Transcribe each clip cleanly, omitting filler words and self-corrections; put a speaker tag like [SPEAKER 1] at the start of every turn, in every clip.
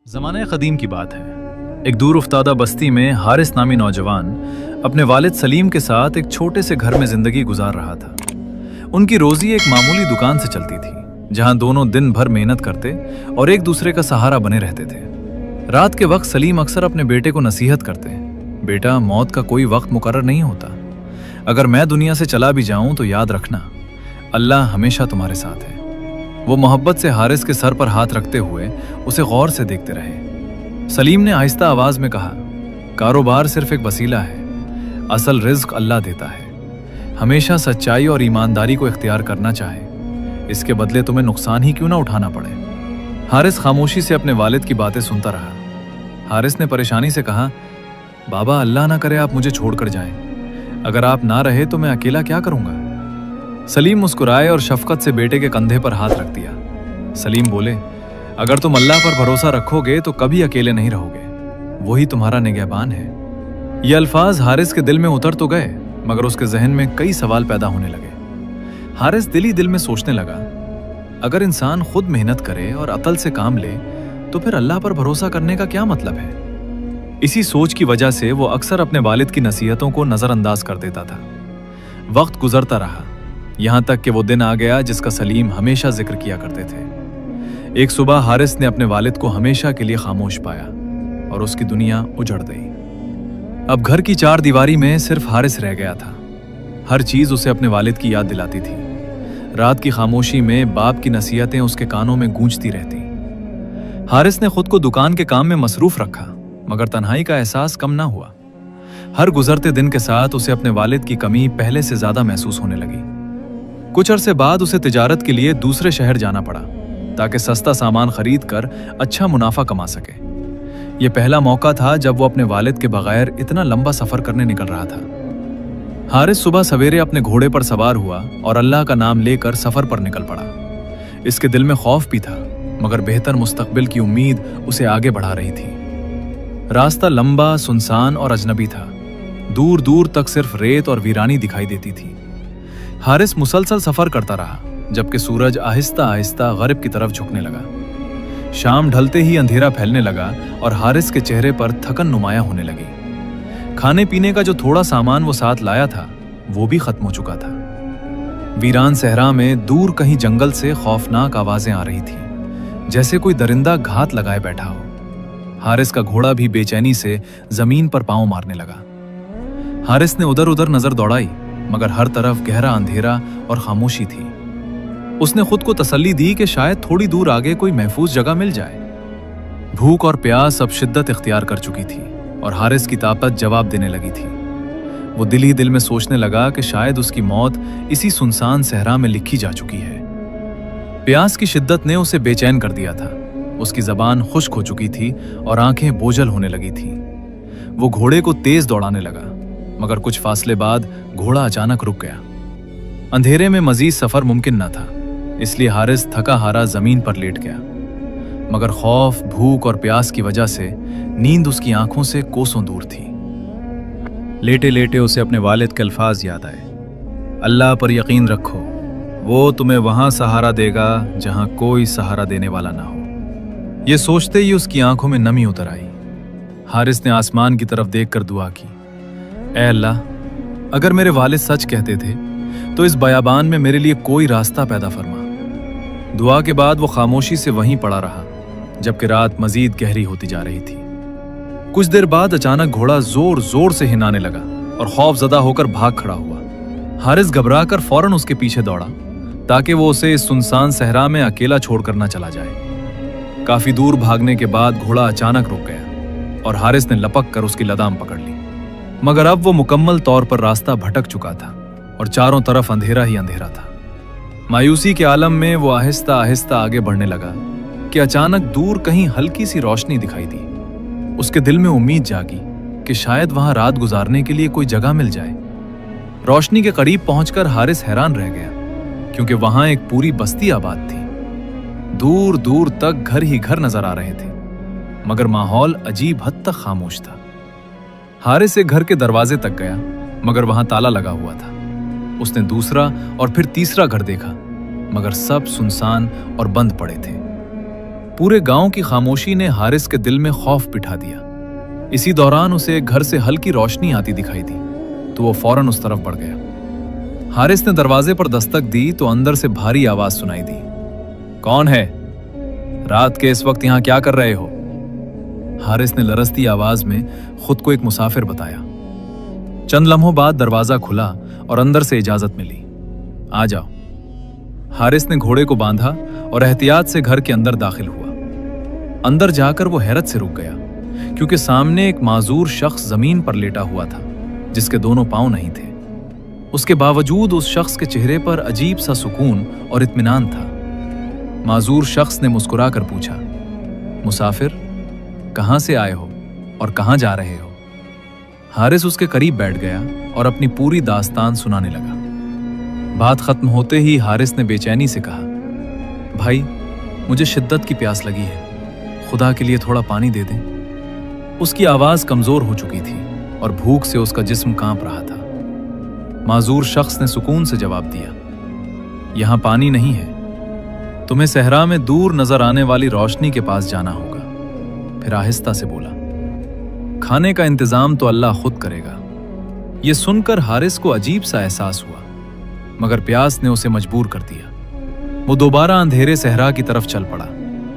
[SPEAKER 1] ज़माने क़दीम की बात है। एक दूर उफ्तादा बस्ती में हारिस नामी नौजवान अपने वालिद सलीम के साथ एक छोटे से घर में ज़िंदगी गुजार रहा था। उनकी रोज़ी एक मामूली दुकान से चलती थी, जहां दोनों दिन भर मेहनत करते और एक दूसरे का सहारा बने रहते थे। रात के वक्त सलीम अक्सर अपने बेटे को नसीहत करते, बेटा मौत का कोई वक्त मुकर्रर नहीं होता। अगर मैं दुनिया से चला भी जाऊं तो याद रखना, अल्लाह हमेशा तुम्हारे साथ है। वो मोहब्बत से हारिस के सर पर हाथ रखते हुए उसे गौर से देखते रहे। सलीम ने आहिस्ता आवाज में कहा, कारोबार सिर्फ एक वसीला है, असल रिज्क अल्लाह देता है। हमेशा सच्चाई और ईमानदारी को इख्तियार करना चाहे, इसके बदले तुम्हें नुकसान ही क्यों ना उठाना पड़े। हारिस खामोशी से अपने वालिद की बातें सुनता रहा। हारिस ने परेशानी से कहा, बाबा अल्लाह ना करे आप मुझे छोड़कर जाएं। अगर आप ना रहे तो मैं अकेला क्या करूंगा। सलीम मुस्कुराए और शफकत से बेटे के कंधे पर हाथ रख दिया। सलीम बोले, अगर तुम अल्लाह पर भरोसा रखोगे तो कभी अकेले नहीं रहोगे, वही तुम्हारा निगहबान है। ये अल्फाज हारिस के दिल में उतर तो गए, मगर उसके जहन में कई सवाल पैदा होने लगे। हारिस दिल ही दिल में सोचने लगा, अगर इंसान खुद मेहनत करे और अकल से काम ले तो फिर अल्लाह पर भरोसा करने का क्या मतलब है। इसी सोच की वजह से वो अक्सर अपने वालिद की नसीहतों को नजरअंदाज कर देता था। वक्त गुजरता रहा, यहां तक कि वो दिन आ गया जिसका सलीम हमेशा जिक्र किया करते थे। एक सुबह हारिस ने अपने वालिद को हमेशा के लिए खामोश पाया और उसकी दुनिया उजड़ गई। अब घर की चार दीवारी में सिर्फ हारिस रह गया था। हर चीज उसे अपने वालिद की याद दिलाती थी। रात की खामोशी में बाप की नसीहतें उसके कानों में गूंजती रहती। हारिस ने खुद को दुकान के काम में मसरूफ रखा, मगर तन्हाई का एहसास कम ना हुआ। हर गुजरते दिन के साथ उसे अपने वालिद की कमी पहले से ज्यादा महसूस होने लगी। कुछ अरसे बाद उसे तिजारत के लिए दूसरे शहर जाना पड़ा, ताकि सस्ता सामान खरीद कर अच्छा मुनाफा कमा सके। यह पहला मौका था जब वो अपने वालिद के बगैर इतना लंबा सफर करने निकल रहा था। हारिस सुबह सवेरे अपने घोड़े पर सवार हुआ और अल्लाह का नाम लेकर सफर पर निकल पड़ा। इसके दिल में खौफ भी था, मगर बेहतर मुस्तकबिल की उम्मीद उसे आगे बढ़ा रही थी। रास्ता लंबा, सुनसान और अजनबी था। दूर दूर तक सिर्फ रेत और वीरानी दिखाई देती थी। हारिस मुसलसल सफर करता रहा, जबकि सूरज आहिस्ता आहिस्ता गरब की तरफ झुकने लगा। शाम ढलते ही अंधेरा फैलने लगा और हारिस के चेहरे पर थकन नुमायां होने लगी। खाने पीने का जो थोड़ा सामान वो साथ लाया था वो भी खत्म हो चुका था। वीरान सहरा में दूर कहीं जंगल से खौफनाक आवाजें आ रही थी, जैसे कोई दरिंदा घात लगाए बैठा हो। हारिस का घोड़ा भी बेचैनी से जमीन पर पांव मारने लगा। हारिस ने उधर उधर नजर दौड़ाई, मगर हर तरफ गहरा अंधेरा और खामोशी थी। उसने खुद को तसल्ली दी कि शायद थोड़ी दूर आगे कोई महफूज जगह मिल जाए। भूख और प्यास अब शिद्दत इख्तियार कर चुकी थी और हारिस की ताकत जवाब देने लगी थी। वो दिल ही दिल में सोचने लगा कि शायद उसकी मौत इसी सुनसान सहरा में लिखी जा चुकी है। प्यास की शिद्दत ने उसे बेचैन कर दिया था। उसकी जबान खुश्क हो चुकी थी और आंखें बोझल होने लगी थी। वो घोड़े को तेज दौड़ाने लगा, मगर कुछ फासले बाद घोड़ा अचानक रुक गया। अंधेरे में मजीद सफर मुमकिन न था, इसलिए हारिस थका हारा जमीन पर लेट गया। मगर खौफ, भूख और प्यास की वजह से नींद उसकी आंखों से कोसों दूर थी। लेटे लेटे उसे अपने वालिद के अल्फाज याद आए, अल्लाह पर यकीन रखो, वो तुम्हें वहां सहारा देगा जहां कोई सहारा देने वाला ना हो। यह सोचते ही उसकी आंखों में नमी उतर आई। हारिस ने आसमान की तरफ देखकर दुआ की, ऐ अल्लाह, अगर मेरे वालिद सच कहते थे तो इस बयाबान में मेरे लिए कोई रास्ता पैदा फरमा। दुआ के बाद वो खामोशी से वहीं पड़ा रहा, जबकि रात मजीद गहरी होती जा रही थी। कुछ देर बाद अचानक घोड़ा जोर जोर से हिनाने लगा और खौफजदा होकर भाग खड़ा हुआ। हारिस घबराकर फौरन उसके पीछे दौड़ा, ताकि वो उसे इस सुनसान सहरा में अकेला छोड़कर न चला जाए। काफी दूर भागने के बाद घोड़ा अचानक रुक गया और हारिस ने लपक कर उसकी लगाम पकड़ ली। मगर अब वो मुकम्मल तौर पर रास्ता भटक चुका था और चारों तरफ अंधेरा ही अंधेरा था। मायूसी के आलम में वो आहिस्ता आहिस्ता आगे बढ़ने लगा कि अचानक दूर कहीं हल्की सी रोशनी दिखाई दी। उसके दिल में उम्मीद जागी कि शायद वहां रात गुजारने के लिए कोई जगह मिल जाए। रोशनी के करीब पहुंचकर हारिस हैरान रह गया, क्योंकि वहां एक पूरी बस्ती आबाद थी। दूर दूर तक घर ही घर नजर आ रहे थे, मगर माहौल अजीब हद तक खामोश था। हारिस एक घर के दरवाजे तक गया, मगर वहां ताला लगा हुआ था। उसने दूसरा और फिर तीसरा घर देखा, मगर सब सुनसान और बंद पड़े थे। पूरे गांव की खामोशी ने हारिस के दिल में खौफ बिठा दिया। इसी दौरान उसे घर से हल्की रोशनी आती दिखाई दी तो वो फौरन उस तरफ बढ़ गया। हारिस ने दरवाजे पर दस्तक दी तो अंदर से भारी आवाज सुनाई दी। कौन है? रात के इस वक्त यहां क्या कर रहे हो? हारिस ने लरजती आवाज में खुद को एक मुसाफिर बताया। चंद लम्हों बाद दरवाजा खुला और अंदर से इजाजत मिली। आ जाओ। हारिस ने घोड़े को बांधा और एहतियात से घर के अंदर दाखिल हुआ। अंदर जाकर वो हैरत से रुक गया क्योंकि सामने एक माजूर शख्स जमीन पर लेटा हुआ था जिसके दोनों पांव नहीं थे। उसके बावजूद उस शख्स के चेहरे पर अजीब सा सुकून और इत्मीनान था। माजूर शख्स ने मुस्कुराकर पूछा, मुसाफिर, कहां से आए हो और कहां जा रहे हो? हारिस उसके करीब बैठ गया और अपनी पूरी दास्तान सुनाने लगा। बात खत्म होते ही हारिस ने बेचैनी से कहा, भाई, मुझे शिद्दत की प्यास लगी है, खुदा के लिए थोड़ा पानी दे दें। उसकी आवाज कमजोर हो चुकी थी और भूख से उसका जिस्म कांप रहा था। माजूर शख्स ने सुकून से जवाब दिया, यहां पानी नहीं है, तुम्हें सहरा में दूर नजर आने वाली रोशनी के पास जाना होगा। फिर आहिस्ता से बोला, खाने का इंतजाम तो अल्लाह खुद करेगा। यह सुनकर हारिस को अजीब सा एहसास हुआ, मगर प्यास ने उसे मजबूर कर दिया। वो दोबारा अंधेरे सहरा की तरफ चल पड़ा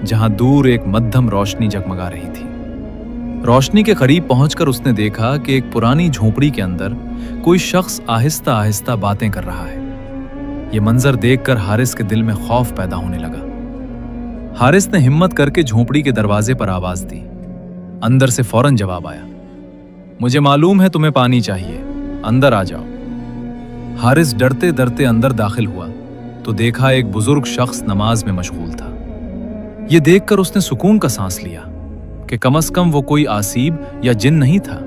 [SPEAKER 1] जहां दूर एक मध्यम रोशनी जगमगा रही थी। रोशनी के करीब पहुंचकर उसने देखा कि एक पुरानी झोपड़ी के अंदर कोई शख्स आहिस्ता आहिस्ता बातें कर रहा है। यह मंजर देखकर हारिस के दिल में खौफ पैदा होने लगा। हारिस ने हिम्मत करके झोपड़ी के दरवाजे पर आवाज दी। अंदर से फौरन जवाब आया, मुझे मालूम है तुम्हें पानी चाहिए, अंदर आ जाओ। हारिस डरते डरते अंदर दाखिल हुआ तो देखा एक बुजुर्ग शख्स नमाज में मशगूल था। यह देखकर उसने सुकून का सांस लिया कि कम से कम वो कोई आसीब या जिन नहीं था।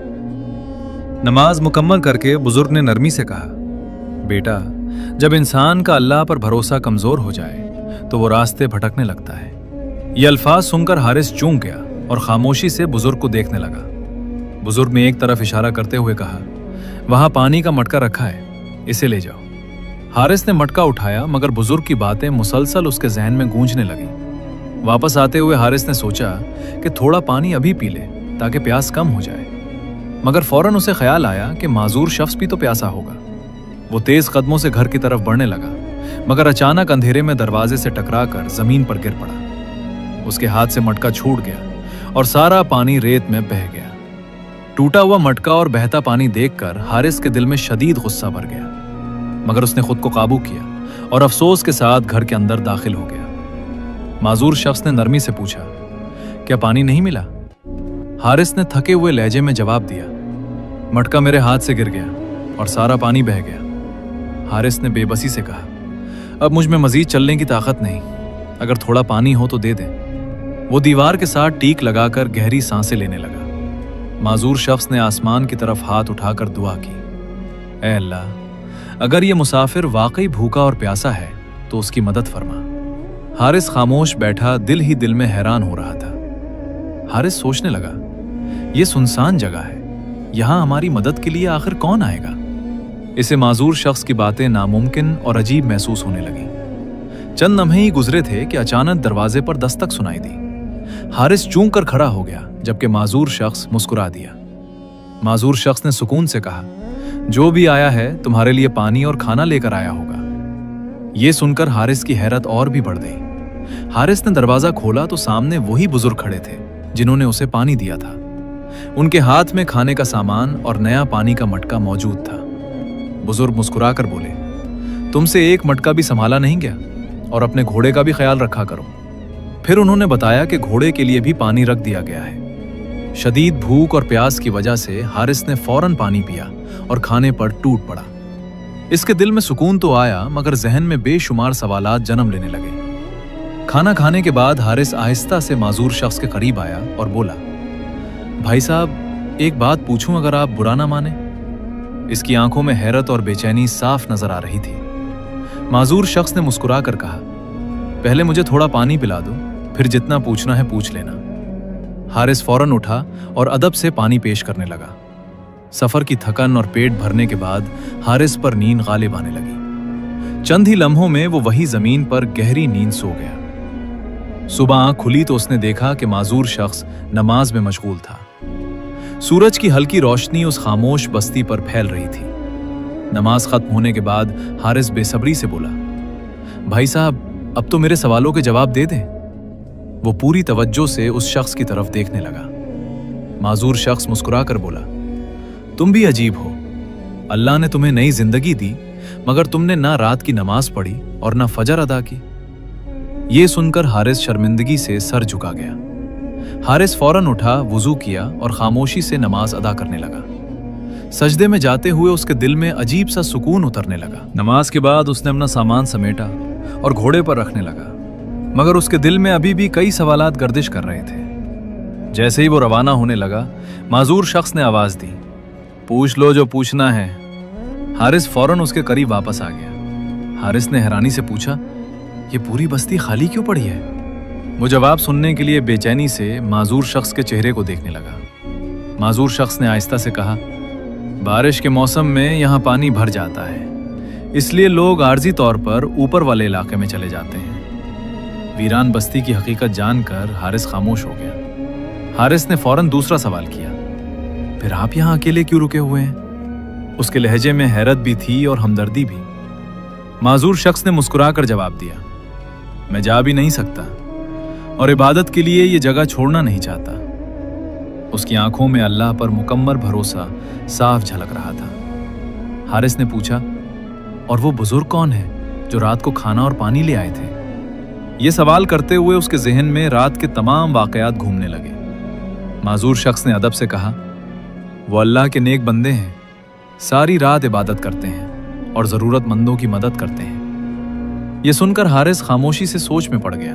[SPEAKER 1] नमाज मुकम्मल करके बुजुर्ग ने नरमी से कहा, बेटा, जब इंसान का अल्लाह पर भरोसा कमजोर हो जाए तो वो रास्ते भटकने लगता है। ये अल्फाज सुनकर हारिस चूक गया और खामोशी से बुजुर्ग को देखने लगा। बुजुर्ग ने एक तरफ इशारा करते हुए कहा, वहां पानी का मटका रखा है, इसे ले जाओ। हारिस ने मटका उठाया मगर बुजुर्ग की बातें मुसलसल उसके जहन में गूंजने लगी। वापस आते हुए हारिस ने सोचा कि थोड़ा पानी अभी पी ले ताकि प्यास कम हो जाए, मगर फौरन उसे ख्याल आया कि माजूर शख्स भी तो प्यासा होगा। वो तेज कदमों से घर की तरफ बढ़ने लगा मगर अचानक अंधेरे में दरवाजे से टकराकर जमीन पर गिर पड़ा। उसके हाथ से मटका छूट गया और सारा पानी रेत में बह गया। टूटा हुआ मटका और बहता पानी देखकर हारिस के दिल में शदीद गुस्सा भर गया, मगर उसने खुद को काबू किया और अफसोस के साथ घर के अंदर दाखिल हो गया। माजूर शख्स ने नरमी से पूछा, क्या पानी नहीं मिला? हारिस ने थके हुए लहजे में जवाब दिया, मटका मेरे हाथ से गिर गया और सारा पानी बह गया। हारिस ने बेबसी से कहा, अब मुझ में मजीद चलने की ताकत नहीं, अगर थोड़ा पानी हो तो दे दें। वो दीवार के साथ टीक लगाकर गहरी सांसें लेने लगा। माजूर शख्स ने आसमान की तरफ हाथ उठाकर दुआ की, ऐ अल्लाह, अगर ये मुसाफिर वाकई भूखा और प्यासा है तो उसकी मदद फरमा। हारिस खामोश बैठा दिल ही दिल में हैरान हो रहा था। हारिस सोचने लगा, ये सुनसान जगह है, यहां हमारी मदद के लिए आखिर कौन आएगा? इसे माजूर शख्स की बातें नामुमकिन और अजीब महसूस होने लगी। चंद लम्हे ही गुजरे थे कि अचानक दरवाजे पर दस्तक सुनाई दी। हारिस चूक कर खड़ा हो गया जबकि माजूर शख्स मुस्कुरा दिया। माजूर शख्स ने सुकून से कहा, जो भी आया है तुम्हारे लिए पानी और खाना लेकर आया होगा। यह सुनकर हारिस की हैरत और भी बढ़ गई। हारिस ने दरवाजा खोला तो सामने वही बुजुर्ग खड़े थे जिन्होंने उसे पानी दिया था। उनके हाथ में खाने का सामान और नया पानी का मटका मौजूद था। बुजुर्ग मुस्कुराकर बोले, तुमसे एक मटका भी संभाला नहीं गया और अपने घोड़े का भी ख्याल रखा करो। फिर उन्होंने बताया कि घोड़े के लिए भी पानी रख दिया गया है। शदीद भूख और प्यास की वजह से हारिस ने फौरन पानी पिया और खाने पर टूट पड़ा। इसके दिल में सुकून तो आया मगर जहन में बेशुमार सवालात जन्म लेने लगे। खाना खाने के बाद हारिस आहिस्ता से माजूर शख्स के करीब आया और बोला, भाई साहब, एक बात पूछूं अगर आप बुरा ना माने? इसकी आंखों में हैरत और बेचैनी साफ नजर आ रही थी। माजूर शख्स ने मुस्कुरा कर कहा, पहले मुझे थोड़ा पानी पिला दो, फिर जितना पूछना है पूछ लेना। हारिस फौरन उठा और अदब से पानी पेश करने लगा। सफर की थकन और पेट भरने के बाद हारिस पर नींद गालिब आने लगी। चंद ही लम्हों में वो वही जमीन पर गहरी नींद सो गया। सुबह आंख खुली तो उसने देखा कि माजूर शख्स नमाज में मशगूल था। सूरज की हल्की रोशनी उस खामोश बस्ती पर फैल रही थी। नमाज खत्म होने के बाद हारिस बेसब्री से बोला, भाई साहब अब तो मेरे सवालों के जवाब दे दें। वो पूरी तवज्जो से उस शख्स की तरफ देखने लगा। माजूर शख्स मुस्कुराकर बोला, तुम भी अजीब हो। अल्लाह ने तुम्हें नई जिंदगी दी, मगर तुमने ना रात की नमाज पढ़ी और ना फजर अदा की। ये सुनकर हारिस शर्मिंदगी से सर झुका गया। हारिस फौरन उठा, वुजू किया और खामोशी से नमाज अदा करने लगा। सजदे में जाते हुए उसके दिल में अजीब सा सुकून उतरने लगा। नमाज के बाद उसने अपना सामान समेटा और घोड़े पर रखने लगा, मगर उसके दिल में अभी भी कई सवालात गर्दिश कर रहे थे। जैसे ही वो रवाना होने लगा, माजूर शख्स ने आवाज दी, पूछ लो जो पूछना है। हारिस फौरन उसके करीब वापस आ गया। हारिस ने हैरानी से पूछा, ये पूरी बस्ती खाली क्यों पड़ी है? वो जवाब सुनने के लिए बेचैनी से माजूर शख्स के चेहरे को देखने लगा। माजूर शख्स ने आहिस्ता से कहा, बारिश के मौसम में यहाँ पानी भर जाता है, इसलिए लोग आर्जी तौर पर ऊपर वाले इलाके में चले जाते हैं। वीरान बस्ती की हकीकत जानकर हारिस खामोश हो गया। हारिस ने फौरन दूसरा सवाल किया, फिर आप यहाँ अकेले क्यों रुके हुए हैं? उसके लहजे में हैरत भी थी और हमदर्दी भी। माजूर शख्स ने मुस्कुराकर जवाब दिया, मैं जा भी नहीं सकता और इबादत के लिए ये जगह छोड़ना नहीं चाहता। उसकी आंखों में अल्लाह पर मुकम्मल भरोसा साफ झलक रहा था। हारिस ने पूछा, और वो बुजुर्ग कौन है जो रात को खाना और पानी ले आए थे? ये सवाल करते हुए उसके जहन में रात के तमाम वाकयात घूमने लगे। माजूर शख्स ने अदब से कहा, वो अल्लाह के नेक बंदे हैं, सारी रात इबादत करते हैं और जरूरतमंदों की मदद करते हैं। यह सुनकर हारिस खामोशी से सोच में पड़ गया।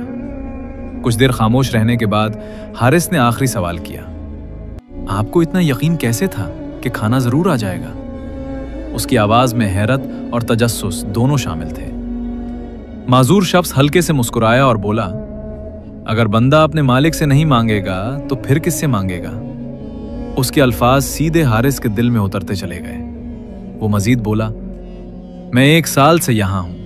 [SPEAKER 1] कुछ देर खामोश रहने के बाद हारिस ने आखिरी सवाल किया, आपको इतना यकीन कैसे था कि खाना जरूर आ जाएगा? उसकी आवाज में हैरत और तजस्सुस दोनों शामिल थे। माजूर शख्स हल्के से मुस्कुराया और बोला, अगर बंदा अपने मालिक से नहीं मांगेगा तो फिर किससे मांगेगा? उसके अल्फाज सीधे हारिस के दिल में उतरते चले गए। वो मजीद बोला, मैं 1 साल से यहां हूं,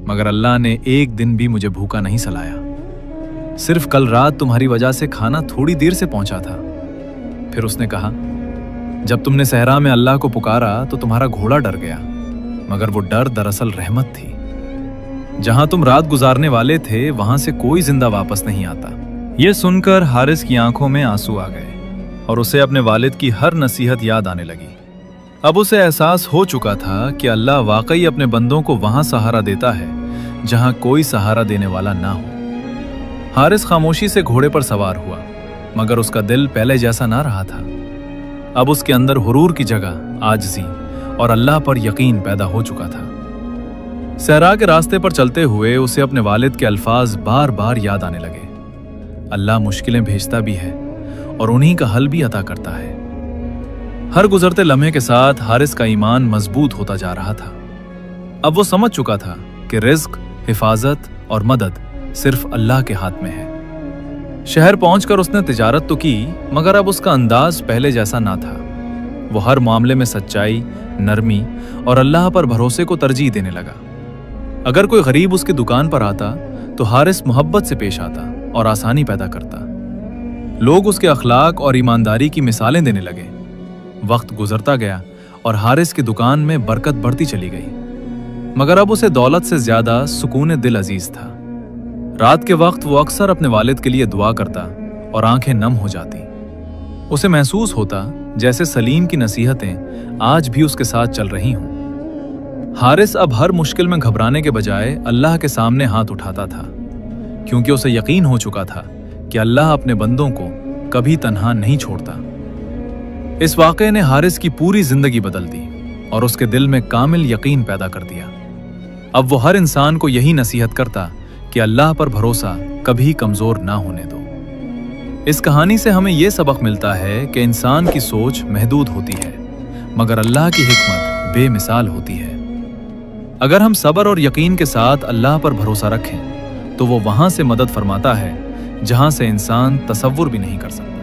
[SPEAKER 1] मगर अल्लाह ने एक दिन भी मुझे भूखा नहीं सलाया। सिर्फ कल रात तुम्हारी वजह से खाना थोड़ी देर से पहुंचा था। फिर उसने कहा, जब तुमने सहरा में अल्लाह को पुकारा तो तुम्हारा घोड़ा डर गया, मगर वो डर दरअसल रहमत थी। जहां तुम रात गुजारने वाले थे वहां से कोई जिंदा वापस नहीं आता। यह सुनकर हारिस की आंखों में आंसू आ गए और उसे अपने वालिद की हर नसीहत याद आने लगी। अब उसे एहसास हो चुका था कि अल्लाह वाकई अपने बंदों को वहां सहारा देता है जहां कोई सहारा देने वाला ना हो। हारिस खामोशी से घोड़े पर सवार हुआ, मगर उसका दिल पहले जैसा ना रहा था। अब उसके अंदर हुरूर की जगह आजिज़ी और अल्लाह पर यकीन पैदा हो चुका था। सहरा के रास्ते पर चलते हुए उसे अपने वालिद के अल्फाज बार बार याद आने लगे, अल्लाह मुश्किलें भेजता भी है और उन्हीं का हल भी अता करता है। हर गुजरते लम्हे के साथ हारिस का ईमान मजबूत होता जा रहा था। अब वो समझ चुका था कि रिज्क, हिफाजत और मदद सिर्फ अल्लाह के हाथ में है। शहर पहुंचकर उसने तिजारत तो की, मगर अब उसका अंदाज पहले जैसा ना था। वो हर मामले में सच्चाई, नरमी और अल्लाह पर भरोसे को तरजीह देने लगा। अगर कोई गरीब उसकी दुकान पर आता तो हारिस मोहब्बत से पेश आता और आसानी पैदा करता। लोग उसके अखलाक और ईमानदारी की मिसालें देने लगे। वक्त गुजरता गया और हारिस की दुकान में बरकत बढ़ती चली गई, मगर अब उसे दौलत से ज्यादा सुकून दिल अजीज था। रात के वक्त वो अक्सर अपने वालिद के लिए दुआ करता और आंखें नम हो जाती। उसे महसूस होता जैसे सलीम की नसीहतें आज भी उसके साथ चल रही हों। हारिस अब हर मुश्किल में घबराने के बजाय अल्लाह के सामने हाथ उठाता था, क्योंकि उसे यकीन हो चुका था कि अल्लाह अपने बंदों को कभी तन्हा नहीं छोड़ता। इस वाक़े ने हारिस की पूरी जिंदगी बदल दी और उसके दिल में कामिल यकीन पैदा कर दिया। अब वो हर इंसान को यही नसीहत करता कि अल्लाह पर भरोसा कभी कमजोर ना होने दो। इस कहानी से हमें यह सबक मिलता है कि इंसान की सोच महदूद होती है, मगर अल्लाह की हिकमत बेमिसाल होती है। अगर हम सब्र और यकीन के साथ अल्लाह पर भरोसा रखें तो वो वहां से मदद फरमाता है जहां से इंसान तसव्वुर भी नहीं कर सकता।